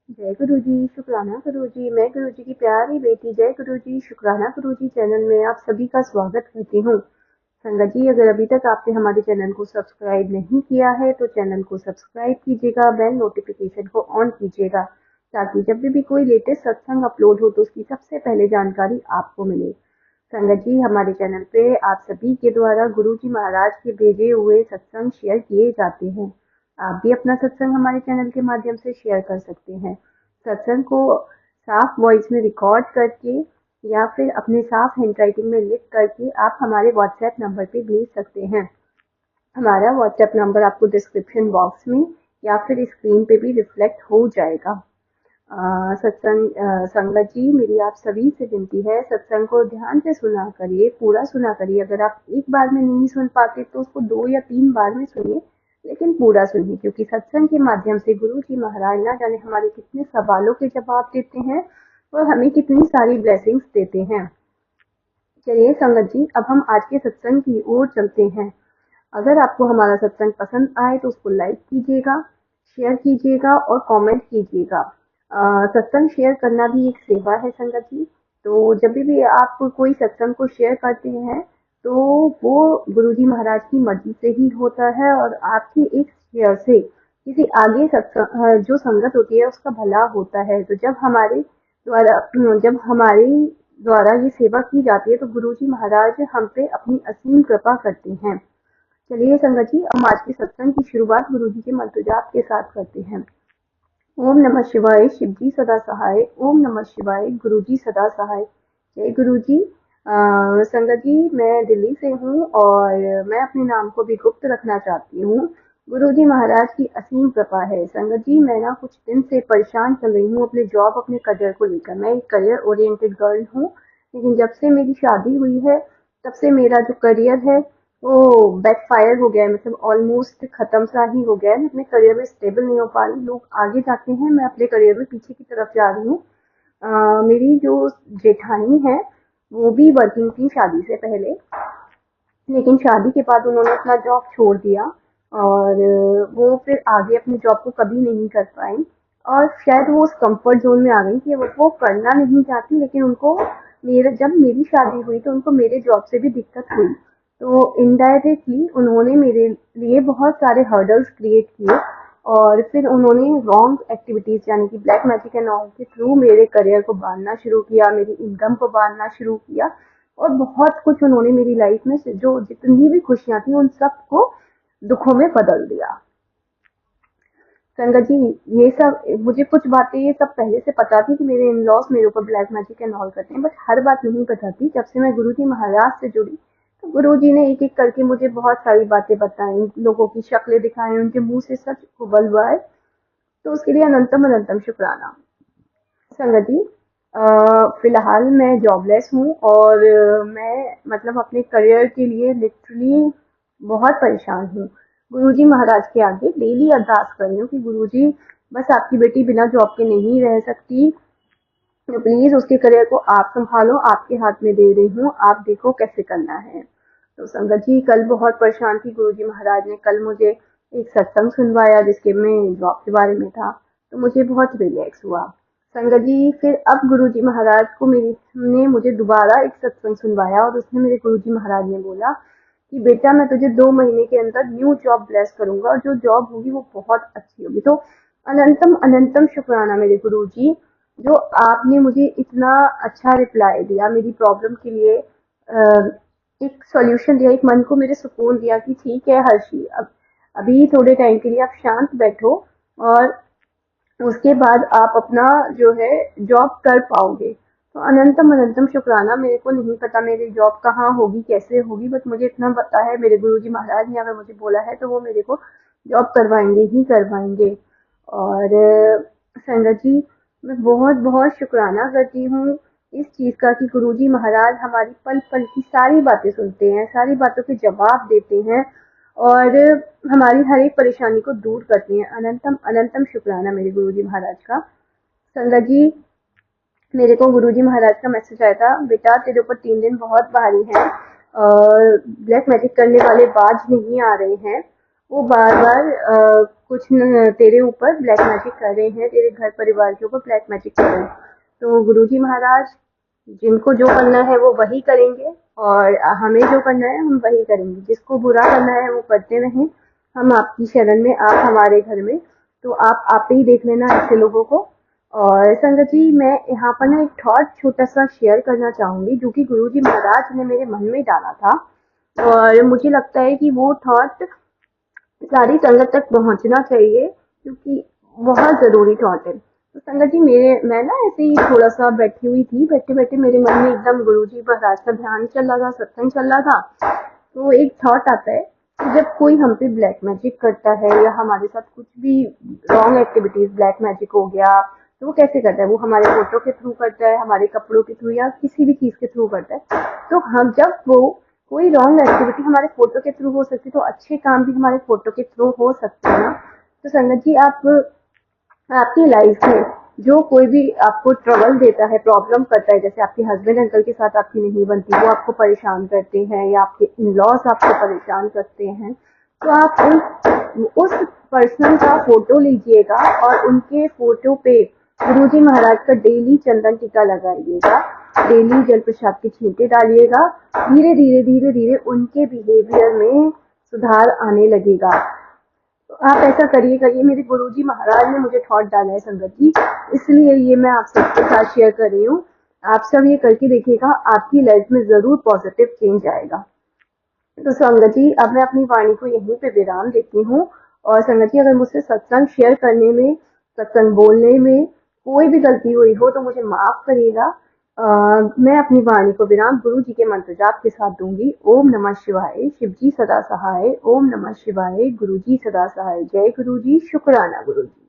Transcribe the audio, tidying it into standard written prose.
जय गुरु जी, शुक्राना गुरु जी। मैं गुरु जी की प्यारी बेटी जय गुरु जी शुक्राना गुरु जी चैनल में आप सभी का स्वागत करती हूँ। संगत जी, अगर अभी तक आपने हमारे चैनल को सब्सक्राइब नहीं किया है तो चैनल को सब्सक्राइब कीजिएगा, बेल नोटिफिकेशन को ऑन कीजिएगा ताकि जब भी कोई लेटेस्ट सत्संग अपलोड हो तो उसकी सबसे पहले जानकारी आपको मिले। संगत जी, हमारे चैनल पे आप सभी के द्वारा गुरु जी महाराज के भेजे हुए सत्संग शेयर किए जाते हैं। आप भी अपना सत्संग हमारे चैनल के माध्यम से शेयर कर सकते हैं। सत्संग को साफ वॉइस में रिकॉर्ड करके या फिर अपने साफ हैंडराइटिंग में लिख करके आप हमारे व्हाट्सएप नंबर पे भेज सकते हैं। हमारा व्हाट्सएप नंबर आपको डिस्क्रिप्शन बॉक्स में या फिर स्क्रीन पे भी रिफ्लेक्ट हो जाएगा। संगत जी, मेरी आप सभी से विनती है, सत्संग को ध्यान से सुना करिए, पूरा सुना करिए। अगर आप एक बार में नहीं सुन पाते तो उसको 2 या 3 बार में सुनिए, लेकिन पूरा सुनिए, क्योंकि सत्संग के माध्यम से गुरु जी महाराज ना जाने हमारे कितने सवालों के जवाब देते हैं और हमें कितनी सारी ब्लेसिंग्स देते हैं। चलिए संगत जी, अब हम आज के सत्संग की ओर चलते हैं। अगर आपको हमारा सत्संग पसंद आए तो उसको लाइक कीजिएगा, शेयर कीजिएगा और कमेंट कीजिएगा। सत्संग शेयर करना भी एक सेवा है संगत जी। तो जब भी आप कोई सत्संग को शेयर करते हैं तो वो गुरु जी महाराज की मर्जी से ही होता है और आपकी एक शेयर से किसी आगे सत्संग जो संगत होती है उसका भला होता है। तो जब हमारे द्वारा ये सेवा की जाती है तो गुरु जी महाराज हम पे अपनी असीम कृपा करते हैं। चलिए संगत जी, हम आज के सत्संग की शुरुआत गुरु जी के मंत्र जाप के साथ करते हैं। ओम नमः शिवाय, शिव जी सदा सहाय। ओम नमः शिवाय, गुरु जी सदा सहाय। जय गुरु जी। संगत जी, मैं दिल्ली से हूँ और मैं अपने नाम को भी गुप्त रखना चाहती हूँ। गुरु जी महाराज की असीम कृपा है। संगत जी, मैं ना कुछ दिन से परेशान चल रही हूँ अपने जॉब, अपने करियर को लेकर। मैं एक करियर ओरिएंटेड गर्ल हूँ, लेकिन जब से मेरी शादी हुई है तब से मेरा जो करियर है वो बैकफायर हो गया है, मतलब ऑलमोस्ट खत्म सा ही हो गया है। मैं अपने करियर में स्टेबल नहीं हो पा रही। लोग आगे जाते हैं, मैं अपने करियर में पीछे की तरफ जा रही हूँ। मेरी जो जेठानी है वो भी वर्किंग थी शादी से पहले, लेकिन शादी के बाद उन्होंने अपना जॉब छोड़ दिया और वो फिर आगे अपनी जॉब को कभी नहीं कर पाई और शायद वो उस कंफर्ट जोन में आ गई कि वो करना नहीं चाहती। लेकिन उनको जब मेरी शादी हुई तो उनको मेरे जॉब से भी दिक्कत हुई, तो इनडायरेक्टली उन्होंने मेरे लिए बहुत सारे हर्डल्स क्रिएट किए और फिर उन्होंने रॉन्ग एक्टिविटीज यानी कि ब्लैक मैजिक एंड ऑल के थ्रू मेरे करियर को बांधना शुरू किया, मेरी इनकम को बांधना शुरू किया और बहुत कुछ उन्होंने मेरी लाइफ में से जो जितनी भी खुशियां थी उन सबको दुखों में बदल दिया। संगत जी, ये सब मुझे कुछ बातें ये सब पहले से पता थी कि मेरे इन लॉज मेरे ऊपर ब्लैक मैजिक एंड ऑल करते हैं, बट हर बात नहीं पता थी। जब से मैं गुरु जी महाराज से जुड़ी तो गुरु जी ने एक एक करके मुझे बहुत सारी बातें बताई, लोगों की शक्लें दिखाई, उनके मुंह से सच उबलवाए। तो उसके लिए अनंतम अनंतम शुक्राना। संगत जी, फिलहाल मैं जॉबलेस हूँ और मैं मतलब अपने करियर के लिए लिटरली बहुत परेशान हूँ। गुरुजी महाराज के आगे डेली अरदास कर रही हूँ कि गुरुजी, बस आपकी बेटी बिना जॉब के नहीं रह सकती, तो प्लीज उसके करियर को आप संभालो, आपके हाथ में दे रही हूँ, आप देखो कैसे करना है। तो संगत जी, कल बहुत परेशान थी। गुरुजी महाराज ने कल मुझे एक सत्संग सुनवाया जिसके में जॉब के बारे में था, तो मुझे बहुत रिलैक्स हुआ। संगत जी, फिर अब गुरुजी महाराज को मेरी ने मुझे दोबारा एक सत्संग सुनवाया और उसमें मेरे गुरुजी महाराज ने बोला कि बेटा, मैं तुझे 2 महीने के अंदर न्यू जॉब ब्लेस करूंगा और जो जॉब होगी वो बहुत अच्छी होगी। तो अनंतम अनंतम शुक्राना मेरे गुरुजी, जो आपने मुझे इतना अच्छा रिप्लाई दिया, मेरी प्रॉब्लम के लिए एक सॉल्यूशन दिया, एक मन को मेरे सुकून दिया कि ठीक है हर्षी, अब अभी थोड़े टाइम के लिए आप शांत बैठो और उसके बाद आप अपना जो है जॉब कर पाओगे। तो अनंतम अनंतम शुक्राना। मेरे को नहीं पता मेरी जॉब कहाँ होगी, कैसे होगी, बट मुझे इतना पता है मेरे गुरुजी महाराज ने अगर मुझे बोला है तो वो मेरे को जॉब करवाएंगे ही करवाएंगे। और संगत जी, मैं बहुत बहुत शुक्राना करती हूँ इस चीज़ का कि गुरुजी महाराज हमारी पल पल की सारी बातें सुनते हैं, सारी बातों के जवाब देते हैं और हमारी हर एक परेशानी को दूर करते हैं। अनंतम अनंतम शुक्राना मेरे गुरुजी महाराज का। संगत जी, मेरे को गुरुजी महाराज का मैसेज आया था, बेटा तेरे ऊपर 3 दिन बहुत भारी हैं और ब्लैक मैजिक करने वाले बाज नहीं आ रहे हैं वो बार बार कुछ न तेरे ऊपर ब्लैक मैजिक कर रहे हैं, तेरे घर परिवार के ऊपर ब्लैक मैजिक कर रहे हैं। तो गुरुजी महाराज, जिनको जो करना है वो वही करेंगे, और हमें जो करना है हम वही करेंगे। जिसको बुरा करना है वो करते रहें। हम आपकी शरण में, आप हमारे घर में, तो आप ही देख लेना ऐसे लोगों को। और संगत जी, मैं यहाँ पर ना एक थॉट छोटा सा शेयर करना चाहूंगी, जो कि गुरुजी महाराज ने मेरे मन में डाला था, और मुझे लगता है कि वो थॉट सारी संगत तक पहुंचना चाहिए, क्योंकि बहुत जरूरी थॉट है। तो संगत जी, मेरे मैं ना ऐसे ही थोड़ा सा बैठी हुई थी, बैठे बैठे मेरे मन में एकदम गुरुजी महाराज का ध्यान चल रहा था, सत्संग चल रहा था। तो एक थॉट आता है कि जब कोई हम पे ब्लैक मैजिक करता है, या हमारे साथ कुछ भी रॉन्ग एक्टिविटीज, ब्लैक मैजिक हो गया, तो वो कैसे करता है? वो हमारे फोटो के थ्रू करता है, हमारे कपड़ों के थ्रू, या किसी भी चीज के थ्रू करता है। तो हम जब वो कोई रॉन्ग एक्टिविटी हमारे फोटो के थ्रू हो सकती है, तो अच्छे काम भी हमारे फोटो के थ्रू हो सकते हैं ना। तो संगत जी, आप आपकी लाइफ में जो कोई भी आपको ट्रबल देता है, प्रॉब्लम करता है, जैसे आपके हस्बैंड अंकल के साथ आपकी नहीं बनती, वो आपको परेशान करते हैं, या आपके इन लॉज आपको परेशान करते हैं, तो आप उस पर्सन का फोटो लीजिएगा, और उनके फोटो पे गुरुजी महाराज का डेली चंदन टीका लगाइएगा, डेली जल प्रसाद के छींटे डालिएगा। धीरे धीरे धीरे धीरे उनके बिहेवियर में सुधार आने लगेगा। तो आप ऐसा करिए करिए, मेरे गुरुजी महाराज ने मुझे थॉट डाला है संगत जी, इसलिए ये मैं आप सबके साथ शेयर कर रही हूँ। आप सब ये करके देखिएगा, आपकी लाइफ में जरूर पॉजिटिव चेंज आएगा। तो संगत जी, अब मैं अपनी वाणी को यहीं पे विराम देती हूँ। और संगत जी, अगर मुझसे सत्संग शेयर करने में, सत्संग बोलने में कोई भी गलती हुई हो तो मुझे माफ करिएगा। मैं अपनी वाणी को विराम गुरु जी के मंत्र जाप के साथ दूंगी। ओम नमः शिवाय, शिव जी सदा सहाय। ओम नमः शिवाय, गुरु जी सदा सहाय। जय गुरु जी, शुक्राना गुरु जी।